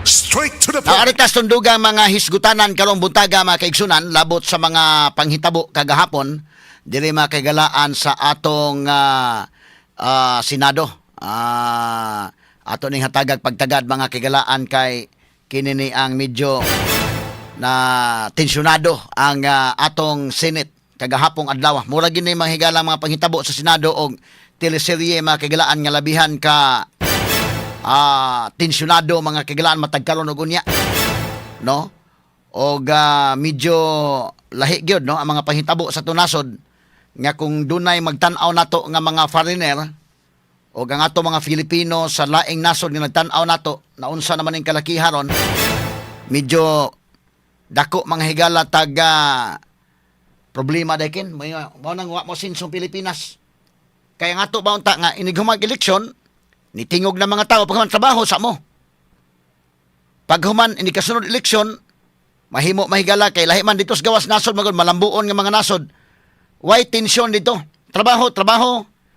Straight to the point. Naaritas tundugang mga hisgutanan karong buntaga mga kaigsunan labot sa mga panghitabo kagahapon diri mga kagalaan sa atong Senado. Ato ning hatagag pagtagad mga kagalaan kay kinini ang medyo na tensyonado ang atong Senate kagahapong adlaw. Mura gini mga higala mga panghitabo sa Senado og teleserye mga kagalaan nga labihan ka tensyonado mga kagalaan matagkaron og unya, no? Og medyo lahi gyud, no, ang mga panghitabo sa tunasod nga kung dunay magtan-aw nato nga mga foreigner o ang ato mga Filipino sa laing nasod nga nagtan-aw nato naunsa naman ning kalakiharon, medyo dako mga higala taga problema dakin mo nang wa mo sinsong Pilipinas. Kaya nga ato ba unta nga inigumag eleksyon nitingog na mga tao paghuman trabaho sa mo. Paghuman ini kasunod eleksyon mahimo mahigala kay lahi man dito sa gawas nasod magod malambuon nga mga nasod. Why tension dito? Trabaho,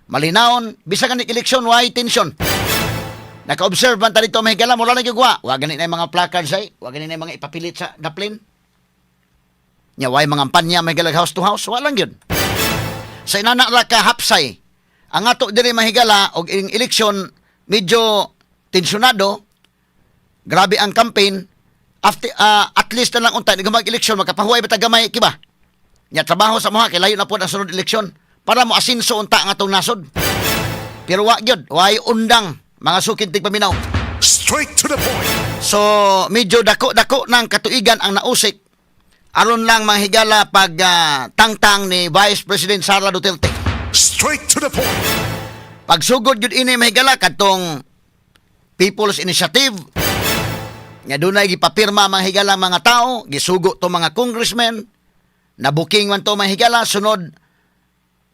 malinaon, bisag ni eleksyon why tension. Naka-observe man ta dito mahigala mura na gyud wa gani na mga placards ay, wa gani na mga ipapilit sa daplin. Nya why mga panya mahigala house to house, wa lang gyud. Sa inana ra ka hapsay ang ato diri mahigala og ining eleksyon medyo tensyonado. Grabe ang campaign. After, at least na lang unta ni mag-eleksyon makapahuway ba tagamay kiba. Nya trabaho sa mga kay layo na po ang sunod eleksyon para mo asinso unta ang atong nasod. Pero wa gyud, way undang mga sukid tig paminaw. Straight to the point. So medyo dako-dako ng katuigan ang nausik aron lang mga higala pag tangtang ni Vice President Sara Duterte. Straight to the point. Pagsugod yun ini mahigala katong People's Initiative nga dunay gipapirma mga higala mga tao, gisugo to mga congressmen, na booking man to mga higala sunod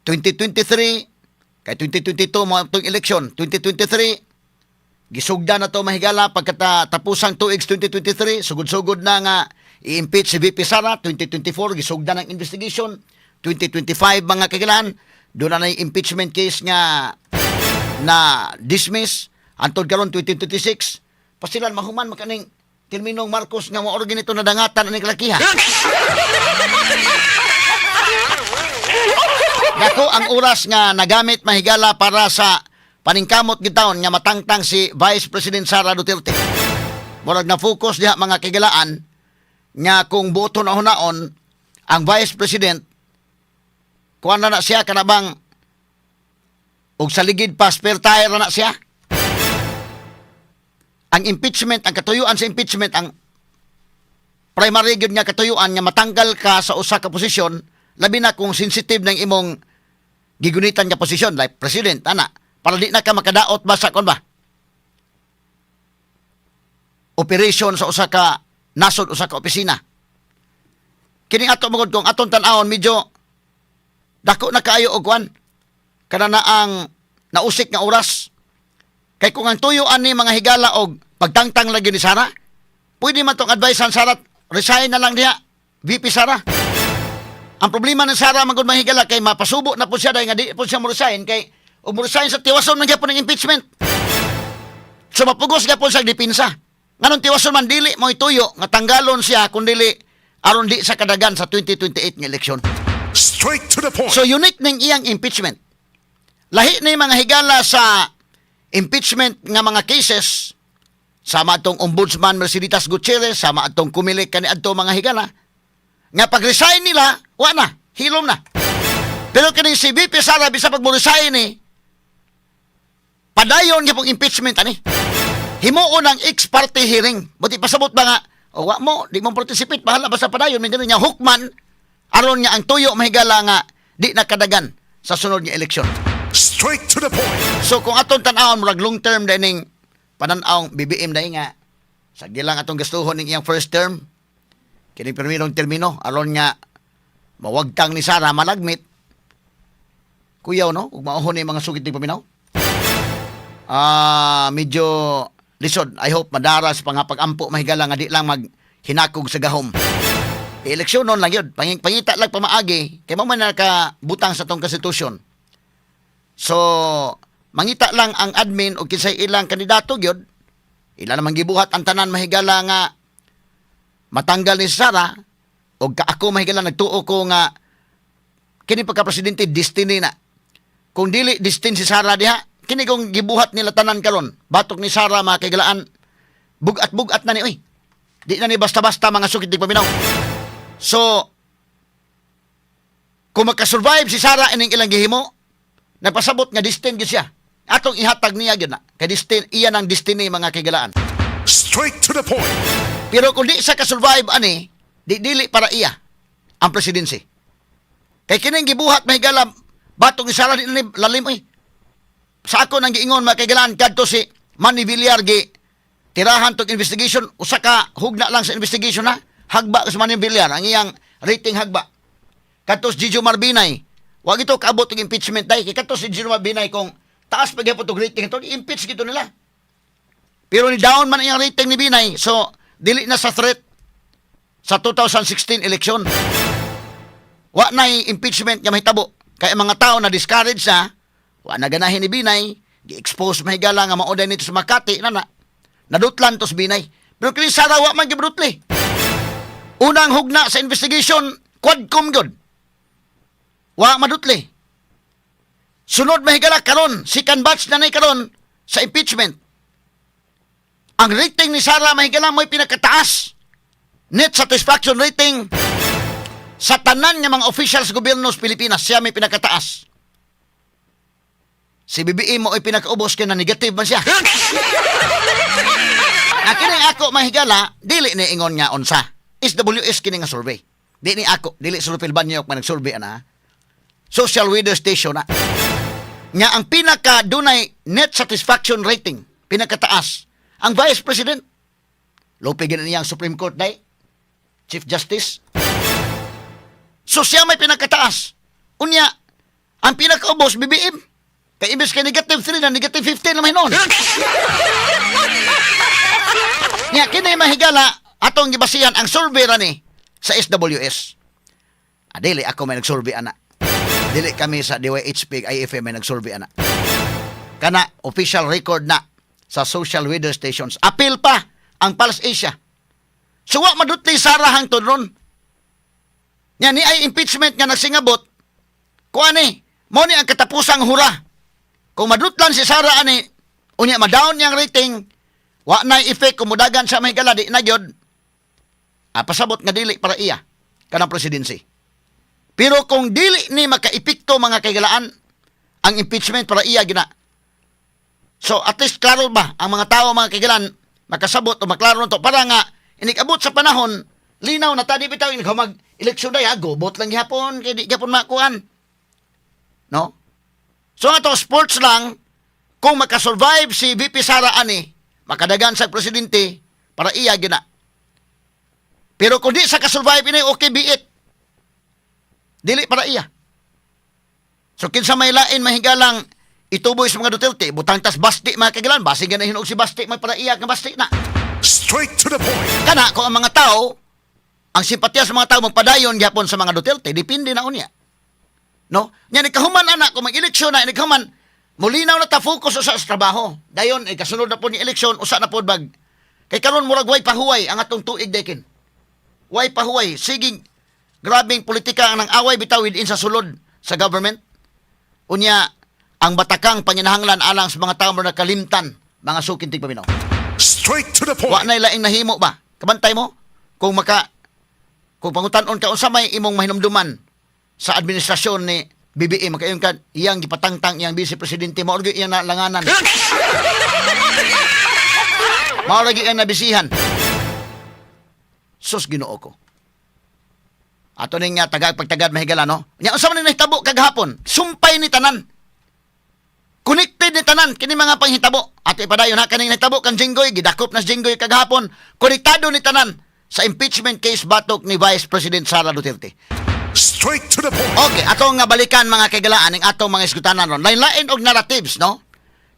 2023 kay 2022 mo itong eleksyon 2023 gisugda na to mga higala pagkatapusang tuig 2023 sugod-sugod na nga i-impeach si VP Sara. 2024 gisugda ng investigation. 2025 mga kagilaan doon na yung impeachment case nga na dismiss. Antod karon 2026 pasilan mahuman makaning terminong Marcos nga mo ganito na dangatan ani kalakiha. Dako ang oras nga nagamit mahigala para sa paningkamot gitawon nga matangtang si Vice President Sara Duterte. Murag na focus diha mga kagilaan nga kung buto na hunaon ang Vice President kuha na siya kanabang og sa ligid pa spare tire na siya. Ang impeachment, ang katuyuan sa impeachment, ang primary gyud nga katuyuan nga matanggal ka sa usa ka posisyon, labi na kung sensitive ng imong gigunitan nga posisyon like president ana, para di na ka makadaot ba sa kon ba operation sa usa ka nasod, usa ka opisina. Kini ato magod kung aton tan-awon medyo dako na kaayo og kwan kana na ang nausik nga oras. Kay kung ang tuyuan ni mga higala og pagtangtang lagi ni Sara, pwede man tong advice ang Sara, resign na lang diha, VP Sara. Ang problema ng Sara magud mga higala kay mapasubo na po siya dahil nga di po siya mo resign kay og mo resign sa tiwason man gyapon ng impeachment. So mapugos gyapon sa dipinsa. Nganong tiwason man dili mo ituyo nga tanggalon siya kun dili aron di sa kadagan sa 2028 nga eleksyon. Straight to the point. So unique ning iyang impeachment. Lahi na mga higala sa impeachment nga mga cases sama atong Ombudsman Merceditas Gutierrez, sama atong kumilik kaniadto mga higala nga pag-resign nila, wa na, hilom na. Pero kini si VP Sara bisa pag mo-resign ni padayon nga pong impeachment ani. Himuon ang ex-parte hearing. Buti pasabot ba nga, o wa mo, di mo participate, bahala basta padayon, may ganun niya hukman aron nga ang tuyo mahigala nga di nakadagan sa sunod nga eleksyon. Straight to the point. So kung atong tan-awon murag long term dining pananaw BBM dahi nga sagdi lang atong gastuhon ning iyang first term kini pirmirong termino aron nga mawagtang ni Sara malagmit kuyaw no ug maohon ni mga sugid ning paminaw. Medyo lisod. I hope madara sa pangapag-ampo mahigala nga di lang maghinakog sa gahom. Eleksyon non lang yun. Pangita lang pamaagi. Kaya mo man nakabutang sa tong konstitusyon. So, mangita lang ang admin o kinsay ilang kandidato yun. Ila namang gibuhat ang tanan mahigala nga matanggal ni Sara o ako mahigala nagtuo ko nga kini pagka-presidente destiny na. Kung dili destiny si Sara diha, kini kung gibuhat nila tanan karon, batok ni Sara mga kaigalaan, bugat-bugat na ni oy. Di na ni basta-basta mga sukit di paminaw. So, kung makasurvive si Sara ining ilang gihimo, nagpasabot nga destiny gyud siya. Atong ihatag niya gyud na. Kay destiny iya ng destiny mga kaigalaan. Straight to the point. Pero kung di sa kasurvive ani, dili para iya ang presidency. Kay kining gibuhat mahigala batok ni Sara di na ni lalim oy. Sa ako nang giingon mga kaigalaan kadto si Manny Villar gi tirahan tog investigation usa ka hugna lang sa investigation na hagba sa Manny Villar ang iyang rating hagba. Kadto si Gio Marbinay, wag ito kaabot og impeachment dai kay kadto si Gio Marbinay kung taas pa gyapon tog rating ito impeach gito nila. Pero ni down man iyang rating ni Binay, so dili na sa threat sa 2016 election. Wa na impeachment nga mahitabo kay mga tao na discourage na wa na ganahin ni Binay, gi-expose mahigala nga maoday nito sa Makati na nadutlan to si Binay. Pero kini Sara wa man gibrutli. Unang hugna sa investigation quadcom gyud. Wa madutli. Sunod mahigala karon, second batch na nay karon sa impeachment. Ang rating ni Sara mahigala mo'y pinakataas. Net satisfaction rating sa tanan nga mga officials sa gobyerno sa Pilipinas, siya may pinakataas. Si BBM mo ay pinakaubos kaya na negative man siya. Kining ako mahigala, dili ni ingon nga unsa. SWS kini nga survey. Di ni ako, dili Sulupil Banyok man nag-survey ana. Social weather station na. Nga ang pinaka dunay net satisfaction rating, pinakataas, ang Vice President. Lope ganun niyang Supreme Court day, Chief Justice. So siya may pinakataas. Unya, ang pinakaubos, BBM. Kaya imbes kay negative 3 na negative 15 naman noon. Nga, kinay mahigala, atong gibasihan ang survey ra ni sa SWS. Dili ako may nag-survey ana. Dili kami sa DYHP IFM may nag-survey ana. Kana official record na sa social weather stations. Appeal pa ang Pulse Asia. So wa madutli Sara hangtod ron. Nya ni ay impeachment nga nagsingabot. Kuan ni, mo ni ang katapusang hura. Kung madutlan si Sara ani, unya ma-down yang rating, wa na effect kumudagan sa mahigala di na gyud. Pasabot nga dili para iya kanang presidency. Pero kung dili ni makaepekto mga kaigalaan ang impeachment para iya gina. So at least klaro ba ang mga tao mga kaigalan makasabot o maklaro to para nga inikabot sa panahon linaw na tadi bitaw ini mag eleksyon day gobot lang gihapon kay di gihapon makuan. No? So ato sports lang kung makasurvive si VP Sara ani makadagan sa presidente para iya gina. Pero kung di sa kasurvive ini okay be it. Dili para iya. So kinsa may lain mahigalang ituboy sa mga Duterte, butang tas basti mga kaigalan, basig na hinog si basti may para iya nga basti na. Straight to the point. Kana kung ang mga tao, ang simpatya sa mga tao magpadayon gyapon sa mga Duterte, depende na unya. No? Nya ni kahuman anak kung mag-eleksyon na, ni kahuman mulinaw na ta focus sa trabaho. Dayon ay kasunod na po ni eleksyon usa na pod bag. Kay karon murag way pahuway ang atong tuig dekin. Way pahuway, siging grabing politika ang away bitaw within sa sulod sa government. Unya ang batakang panginahanglan alang sa mga tao na kalimtan, mga sukin tigpaminaw. Straight to the point. Wa na laing nahimo ba? Kabantay mo kung pangutan-on ka unsa may imong mahinumduman sa administrasyon ni BBM makayon ka iyang gipatangtang iyang vice presidente mao gyud iyang nalanganan. Mao lagi ang nabisihan. Sus Ginoo ko. Ato ning pagtagad mahigala no. Nya unsa man ni nahitabo kagahapon? Sumpay ni tanan. Connected ni tanan kini mga panghitabo. Ato ipadayon ha kaning nahitabo kan Jinggoy gidakop na si Jinggoy kagahapon. Konektado ni tanan sa impeachment case batok ni Vice President Sara Duterte. Straight to the point. Okay, atong nga balikan mga kaigalaan ning atong mga iskutanan ron. Lain-lain og narratives no.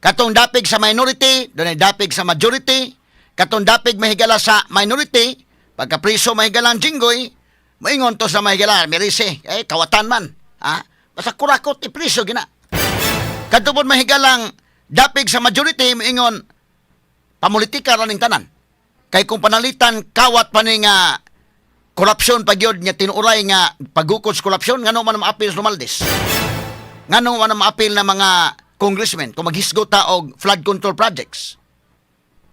Katong dapig sa minority, dunay dapig sa majority. Katong dapig mahigala sa minority, pagka priso mahigalang Jinggoy, moingon to sa mahigala, Merise, kawatan man. Ha? Basta kurakot, ipriso gina. Katupod mahigalang dapig sa majority, moingon, pamulitika ra ning tanan. Kay kung panalitan kawat pa ni nga korupsyon pagyod nya tinuray nga pagukod sa korupsyon ngano man maapil sa Romualdez. Ngano man maapil na mga congressmen kung maghisgot ta og flood control projects.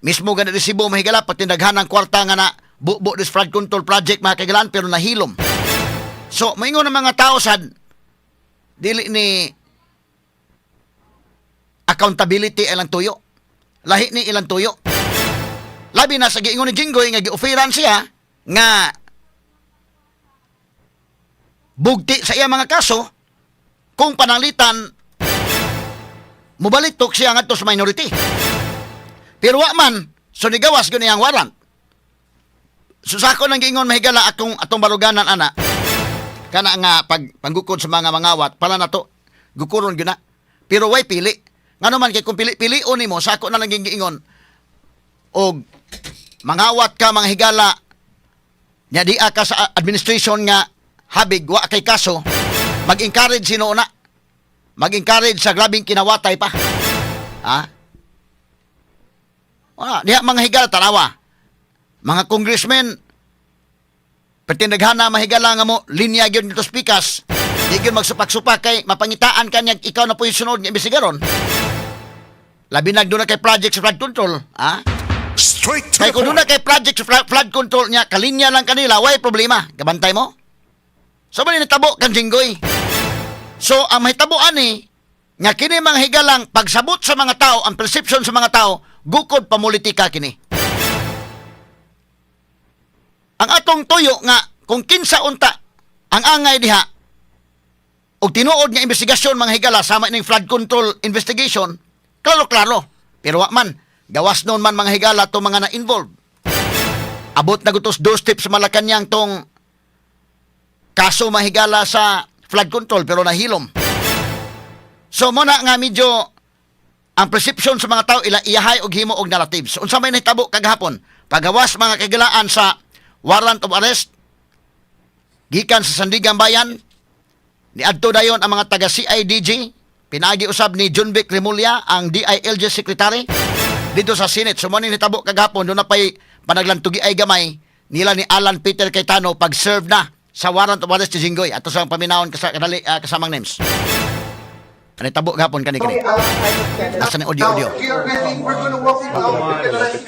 Mismo ganit resibo mahigala pati daghanang kwarta nga na bubo this flood control project mga kagalan pero nahilom. So moingon ang mga tao sad dili ni accountability ilang tuyo. Lahi ni ilang tuyo. Labi na sa giingon ni Jinggoy nga gi-offeran siya nga bugti sa iya mga kaso kung panalitan mubalitok siya ngadto sa minority. Pero wa man so nigawas gyud niyang warrant. So sako nang giingon mahigala atong baluganan ana kana nga panggukod sa mga mangawat pala nato gukuron gyud na. Pero way pili. Ngano man kay kung pili-pilion nimo sako na lang giingon og mangawat ka mga higala nya di ka sa administration nga habig wa kay kaso mag-encourage sino na mag-encourage sa grabing kinawatay pa ha diha mga higala tanawa mga congressmen pertindaghana mahigala nga mo linya gyud nito speakers di gyud magsupak-supak kay mapangitaan kanya ikaw na po yung sunod nga imbestigaron labi nagduna kay project sa flood control ha Straight to kay the kung doon na point. kay project sa flood control niya, kalinya lang kanila, way problema. Kabantay mo? So, ba nitabo kan Jinggoy? So, ang mahitabo ani, nga kini mga higalang pagsabot sa mga tao, ang perception sa mga tao, gukod pamulitika kini. Ang atong tuyo nga, kung kinsa unta, ang angay diha, o tinuod nga investigasyon mga higala, sama ning flood control investigation, klaro-klaro. Pero wa man, gawas noon man mga higala to mga na-involved. Abot na gutos doorstep sa Malacanang tong kaso mahigala sa flood control pero nahilom. So muna nga medyo ang perception sa mga tao ila iyahay og himo og narratives. Unsa may nahitabo kagahapon? Pagawas mga kagalaan sa warrant of arrest gikan sa Sandigan Bayan niadto dayon ang mga taga CIDG pinagi usab ni John Vic Remulla ang DILG secretary dito sa Senate. So, muna nitabo kagapon, doon na pa'y panaglantugi ay gamay nila ni Alan Peter Cayetano pag-serve na sa warrant of arrest si Jinggoy. Ato sa paminahon kasamang names. Nitabo kagapon kani. Nasa ni audio. We are ready. We're going to walk it out. Respect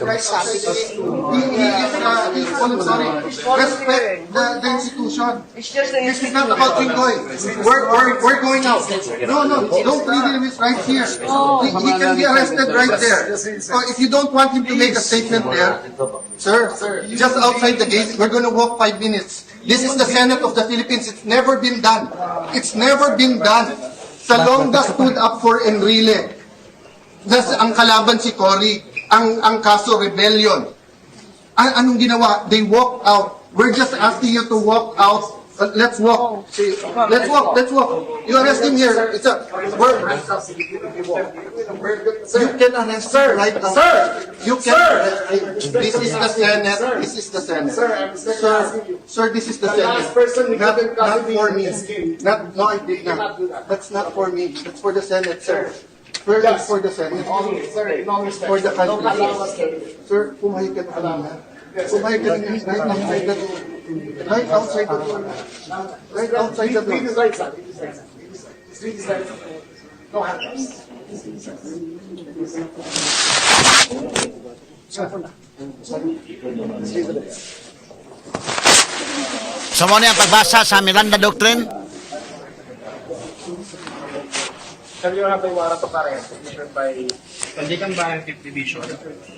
the institution. It's just the This is not about Jinggoy. We're going out. No, don't leave him right here. He can be arrested right there. So if you don't want him to make a statement there, sir, just outside the gate, we're going to walk 5 minutes. This is the Senate of the Philippines. It's never been done. It's never been done. Salonga stood up for Enrile. Ang kalaban si Cory. Ang kaso rebellion. Anong ginawa? They walked out. We're just asking you to walk out. Let's walk. Let's walk. You arrest him here. It's a... You can arrest him right now. Sir! You can... This is the Senate. This is the Senate. Sir, this is the Senate. Not for me. No, I did not. That's not for me. That's for the Senate, sir. It's for the Senate. For the country. Sir, pumayag ka na kanina. Pumayag ka na right outside the door. Right outside the door. Right outside the door. No handcuffs. So, muna ang pagbasa sa Miranda Doctrine. Sir, you have a warrant of arrest issued by Sandigan Bayan 5th Division.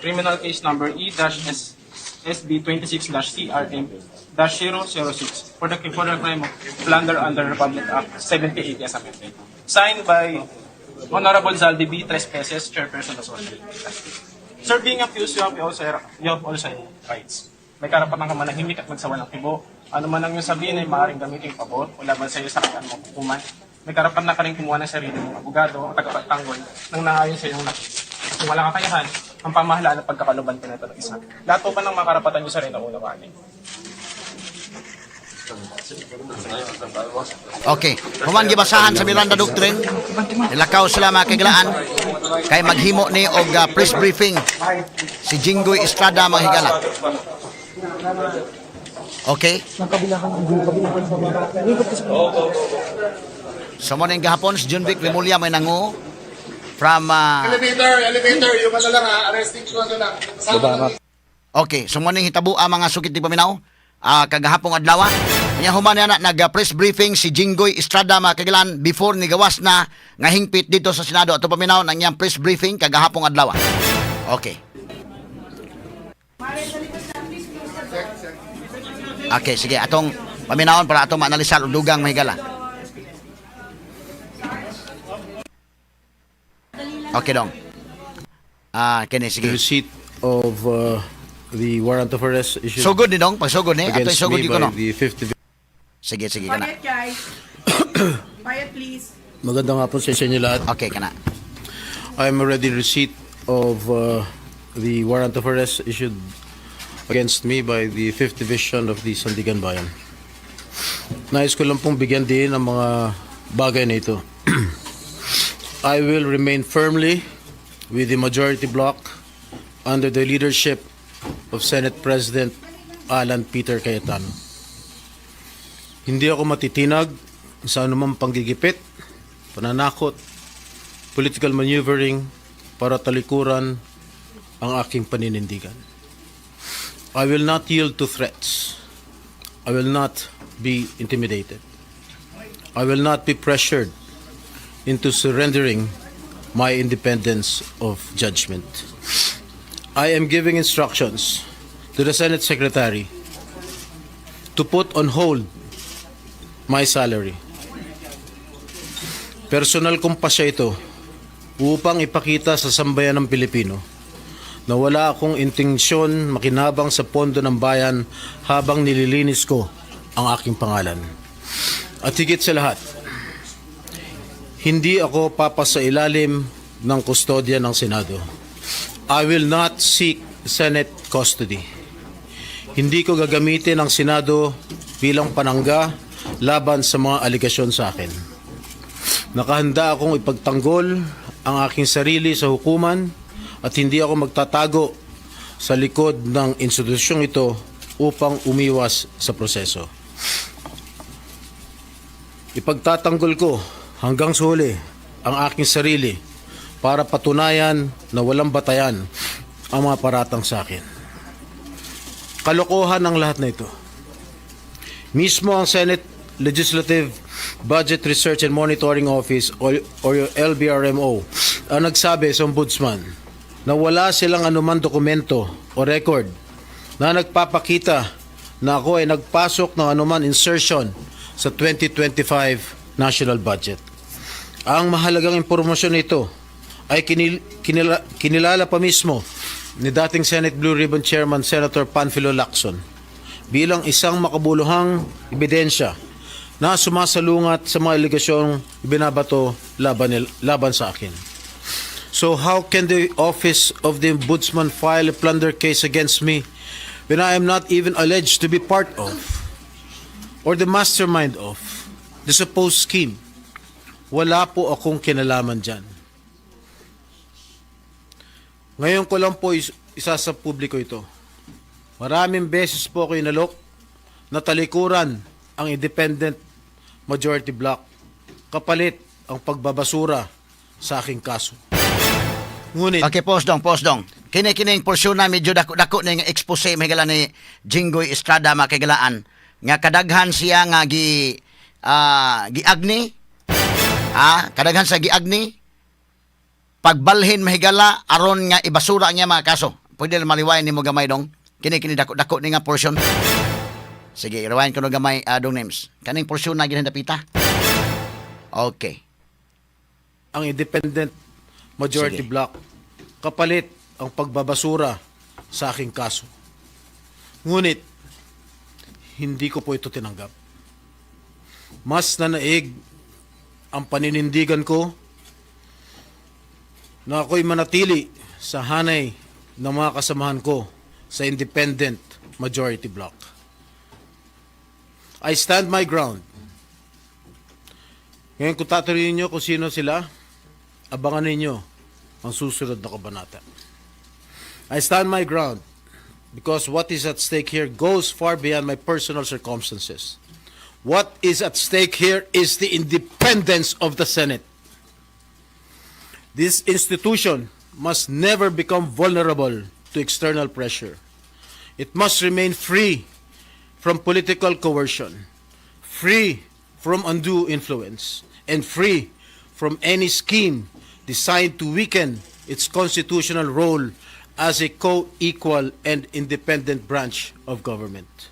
Criminal case number E-SB 26-CRM-006 for the crime of plunder under Republic Act 78 as amended. Signed by Honorable Zaldi B. Trespeses, Chairperson of Association. Sir, being accused, you have also rights. May karapatan ka manahimik at magsawa ng kibo. Ano man ang yung sabihin ay maaaring gamitin pabor o laban sa iyo sa kanyang mga hukuman. May karapatan na ka rin kumuha ng sarili mong abogado o tagapagtanggol nang naayon sa iyong nakita. Kung wala kakayahan, ang pamahalaan at pagkakaluban ka na ito ng isa. Lahat po pa ng mga karapatan nyo sa rin ang unang Okay. Human gibasahan sa Miranda Doctrine. Ilakaw sila mga kaigalaan. Kay maghimo ni og press briefing si Jinggoy Estrada mga higala. Okay? So mo ning gahapon si Junvic Remulla may nangu from Elevator, yung ano lang ha, arresting ko ano lang. okay, so mo ning hitabo mga sukit di paminaw kagahapong adlaw. Nya human na nag-press briefing si Jinggoy Estrada mga kaigalaan before ni gawas na nga hingpit dito sa Senado ato paminaw nang iyang press briefing kagahapong adlaw. Okay. Okay, sige atong paminawon para atong maanalisar og dugang mahigala. Okay dong. Kini The sige. receipt of the warrant of arrest issued Sugod ni dong, pag sugod ni ato against sugod me di ko no. by the 5th Division. Sige kana. Quiet, guys. Quiet, please. Magandang hapon sa inyo lahat. Okay kana. I am already in receipt of the warrant of arrest issued against me by the 5th Division of the Sandigan Bayan. Nais ko lang pong bigyan din ng mga bagay na ito. I will remain firmly with the majority bloc under the leadership of Senate President Alan Peter Cayetano. Hindi ako matitinag sa anumang panggigipit, pananakot, political maneuvering para talikuran ang aking paninindigan. I will not yield to threats. I will not be intimidated. I will not be pressured into surrendering my independence of judgment. I am giving instructions to the Senate Secretary to put on hold my salary. Personal kong pasya ito upang ipakita sa sambayan ng Pilipino na wala akong intensyon makinabang sa pondo ng bayan habang nililinis ko ang aking pangalan. At higit sa lahat, hindi ako papasailalim ng kustodya ng Senado. I will not seek Senate custody. Hindi ko gagamitin ang Senado bilang panangga laban sa mga aligasyon sa akin. Nakahanda akong ipagtanggol ang aking sarili sa hukuman at hindi ako magtatago sa likod ng institusyong ito upang umiwas sa proseso. Ipagtatanggol ko hanggang sa huli ang aking sarili para patunayan na walang batayan ang mga paratang sa akin. Kalokohan ang lahat na ito. Mismo ang Senate Legislative Budget Research and Monitoring Office o LBRMO ang nagsabi sa Ombudsman na wala silang anuman dokumento o record na nagpapakita na ako ay nagpasok ng anuman insertion sa 2025 national budget. Ang mahalagang impormasyon nito ay kinilala pa mismo ni dating Senate Blue Ribbon Chairman Senator Panfilo Lacson bilang isang makabuluhang ebidensya na sumasalungat sa mga aligasyong binabato laban sa akin. So how can the Office of the Ombudsman file a plunder case against me when I am not even alleged to be part of or the mastermind of the supposed scheme? Wala po akong kinalaman dyan. Ngayon ko lang po isa sa publiko ito. Maraming beses po ako inalok na talikuran ang independent majority bloc kapalit ang pagbabasura sa aking kaso. Ngunit Okay, pause dong. Kini-kining porsyon na medyo dako na yung expose mahigala ni Jinggoy Estrada mga kaigalaan nga kadaghan siya nga giagni kadaghan sa giagni pagbalhin mahigala aron nga ibasura niya mga kaso. Pwede na maliwayan nimo gamay dong. Kini dako ni nga portion. Sige, irawayan ko no gamay dong names. Kaning porsyon na ginhandapita. Okay. ang independent majority Sige. bloc kapalit ang pagbabasura sa aking kaso. Ngunit, hindi ko po ito tinanggap. Mas nanaig ang paninindigan ko na ako'y manatili sa hanay ng mga kasamahan ko sa independent majority bloc. I stand my ground. Ngayon kung tatanungin niyo kung sino sila, abangan ninyo ang susunod na kabanata. I stand my ground because what is at stake here goes far beyond my personal circumstances. What is at stake here is the independence of the Senate. This institution must never become vulnerable to external pressure. It must remain free from political coercion, free from undue influence, and free from any scheme designed to weaken its constitutional role as a co-equal and independent branch of government.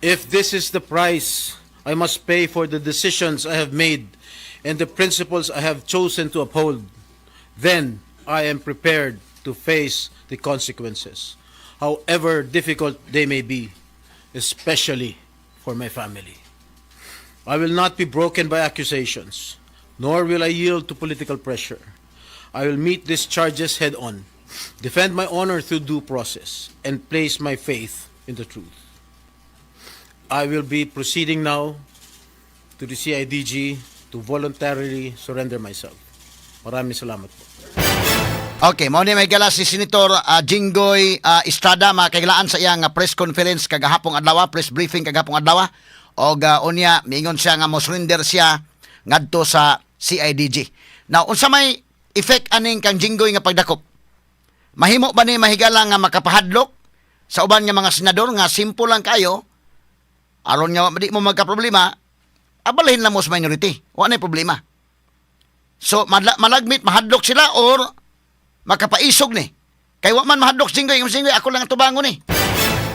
If this is the price I must pay for the decisions I have made and the principles I have chosen to uphold, then I am prepared to face the consequences, however difficult they may be, especially for my family. I will not be broken by accusations, nor will I yield to political pressure. I will meet these charges head on, defend my honor through due process, and place my faith in the truth. I will be proceeding now to the CIDG to voluntarily surrender myself. Maraming salamat po. Okay, mao ni may gala si Senator Jinggoy Estrada makailaan sa iyang press conference kagahapong adlaw, press briefing kagahapong adlaw. Og unya miingon siya nga mo surrender siya ngadto sa CIDG. Now, unsa may effect aning kang Jinggoy nga pagdakop? Mahimo ba ni mahigala nga makapahadlok sa uban nga mga senador nga simple lang kayo? Aron nga di mo magka-problema, abalahin lang mo sa minority. Wa na problema. So, malagmit, mahadlok sila or makapaisog ni. Kay wa man mahadlok Jinggoy, ako lang ang tubangon ni.